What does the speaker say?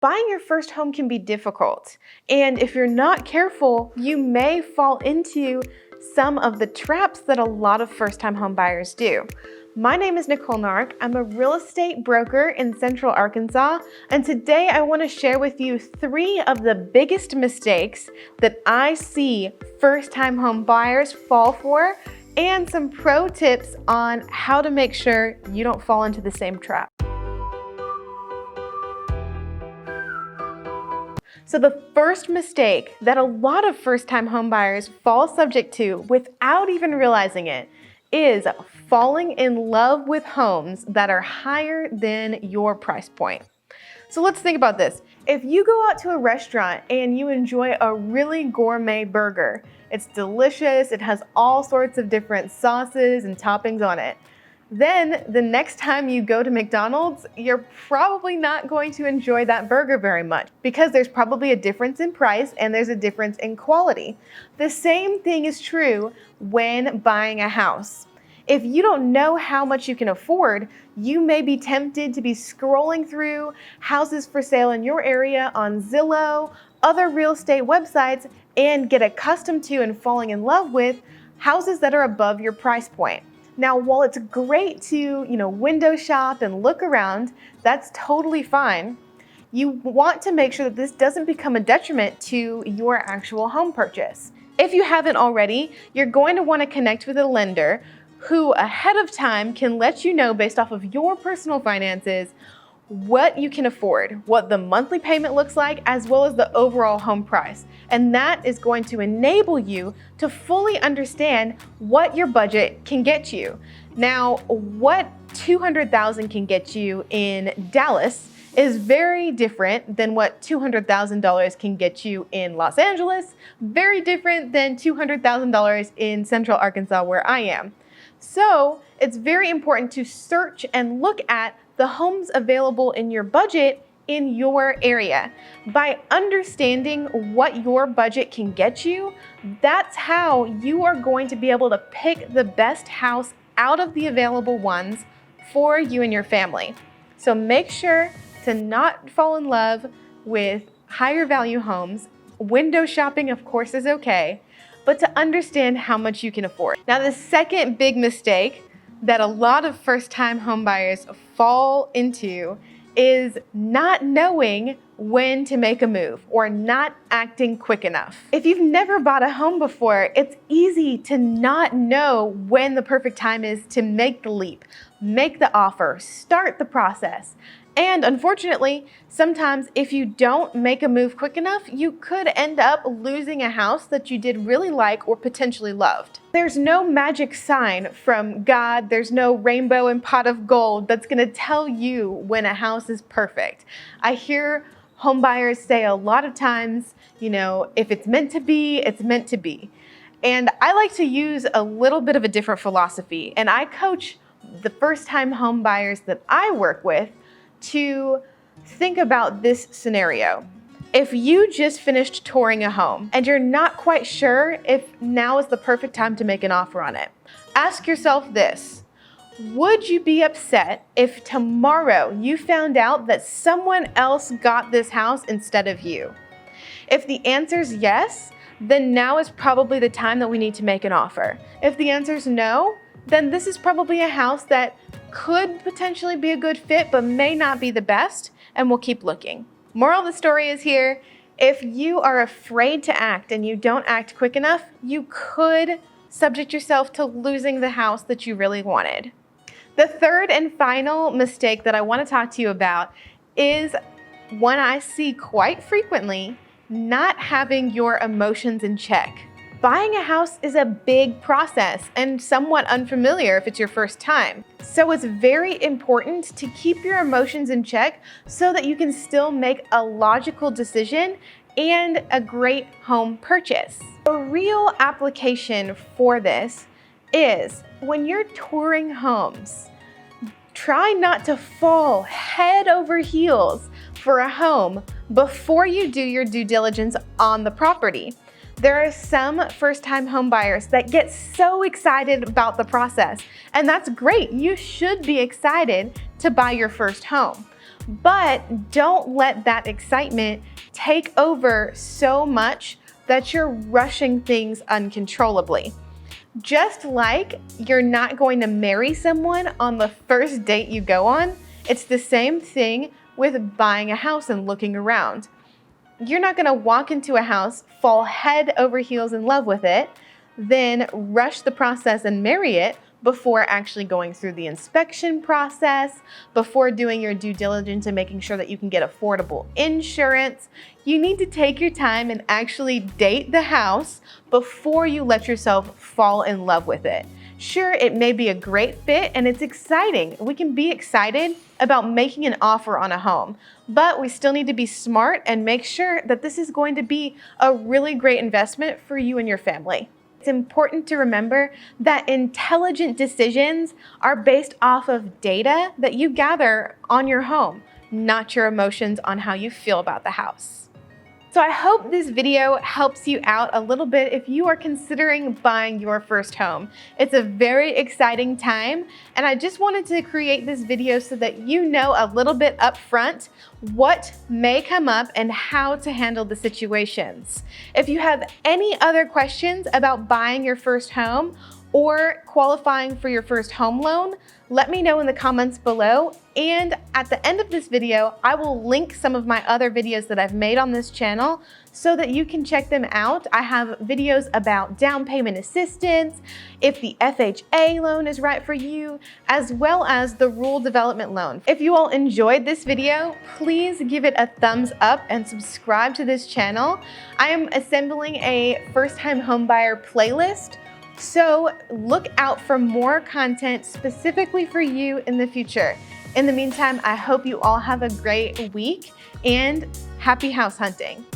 Buying your first home can be difficult, and if you're not careful, you may fall into some of the traps that a lot of first-time home buyers do. My name is Nicole Nark. I'm a real estate broker in Central Arkansas, and today I want to share with you 3 of the biggest mistakes that I see first-time home buyers fall for, and some pro tips on how to make sure you don't fall into the same trap. So the first mistake that a lot of first-time homebuyers fall subject to without even realizing it is falling in love with homes that are higher than your price point. So let's think about this. If you go out to a restaurant and you enjoy a really gourmet burger, it's delicious, it has all sorts of different sauces and toppings on it. Then the next time you go to McDonald's, you're probably not going to enjoy that burger very much because there's probably a difference in price and there's a difference in quality. The same thing is true when buying a house. If you don't know how much you can afford, you may be tempted to be scrolling through houses for sale in your area on Zillow, other real estate websites, and get accustomed to and falling in love with houses that are above your price point. Now, while it's great to, window shop and look around, that's totally fine. You want to make sure that this doesn't become a detriment to your actual home purchase. If you haven't already, you're going to want to connect with a lender who ahead of time can let you know based off of your personal finances what you can afford, what the monthly payment looks like, as well as the overall home price. And that is going to enable you to fully understand what your budget can get you. Now, what $200,000 can get you in Dallas is very different than what $200,000 can get you in Los Angeles, very different than $200,000 in Central Arkansas where I am. So it's very important to search and look at the homes available in your budget in your area. By understanding what your budget can get you, that's how you are going to be able to pick the best house out of the available ones for you and your family. So make sure to not fall in love with higher value homes. Window shopping, of course, is okay, but to understand how much you can afford. Now, the second big mistake that a lot of first-time homebuyers fall into is not knowing when to make a move or not acting quick enough. If you've never bought a home before, it's easy to not know when the perfect time is to make the leap, make the offer, start the process. And unfortunately, sometimes if you don't make a move quick enough, you could end up losing a house that you did really like or potentially loved. There's no magic sign from God, there's no rainbow and pot of gold that's gonna tell you when a house is perfect. I hear homebuyers say a lot of times, if it's meant to be, it's meant to be. And I like to use a little bit of a different philosophy, and I coach the first-time homebuyers that I work with to think about this scenario. If you just finished touring a home and you're not quite sure if now is the perfect time to make an offer on it, ask yourself this: would you be upset if tomorrow you found out that someone else got this house instead of you? If the answer is yes, then now is probably the time that we need to make an offer. If the answer is no, then this is probably a house that could potentially be a good fit, but may not be the best, and we'll keep looking. Moral of the story is here: if you are afraid to act and you don't act quick enough, you could subject yourself to losing the house that you really wanted. The third and final mistake that I want to talk to you about is one I see quite frequently: not having your emotions in check. Buying a house is a big process and somewhat unfamiliar if it's your first time. So it's very important to keep your emotions in check so that you can still make a logical decision and a great home purchase. A real application for this is when you're touring homes, try not to fall head over heels for a home before you do your due diligence on the property. There are some first-time home buyers that get so excited about the process, and that's great. You should be excited to buy your first home. But don't let that excitement take over so much that you're rushing things uncontrollably. Just like you're not going to marry someone on the first date you go on, it's the same thing with buying a house and looking around. You're not going to walk into a house, fall head over heels in love with it, then rush the process and marry it before actually going through the inspection process, before doing your due diligence and making sure that you can get affordable insurance. You need to take your time and actually date the house before you let yourself fall in love with it. Sure, it may be a great fit and it's exciting. We can be excited about making an offer on a home, but we still need to be smart and make sure that this is going to be a really great investment for you and your family. It's important to remember that intelligent decisions are based off of data that you gather on your home, not your emotions on how you feel about the house. So I hope this video helps you out a little bit if you are considering buying your first home. It's a very exciting time, and I just wanted to create this video so that you know a little bit up front what may come up and how to handle the situations. If you have any other questions about buying your first home or qualifying for your first home loan, let me know in the comments below. And at the end of this video, I will link some of my other videos that I've made on this channel so that you can check them out. I have videos about down payment assistance, if the FHA loan is right for you, as well as the rural development loan. If you all enjoyed this video, please give it a thumbs up and subscribe to this channel. I am assembling a first-time homebuyer playlist, so look out for more content specifically for you in the future. In the meantime, I hope you all have a great week and happy house hunting.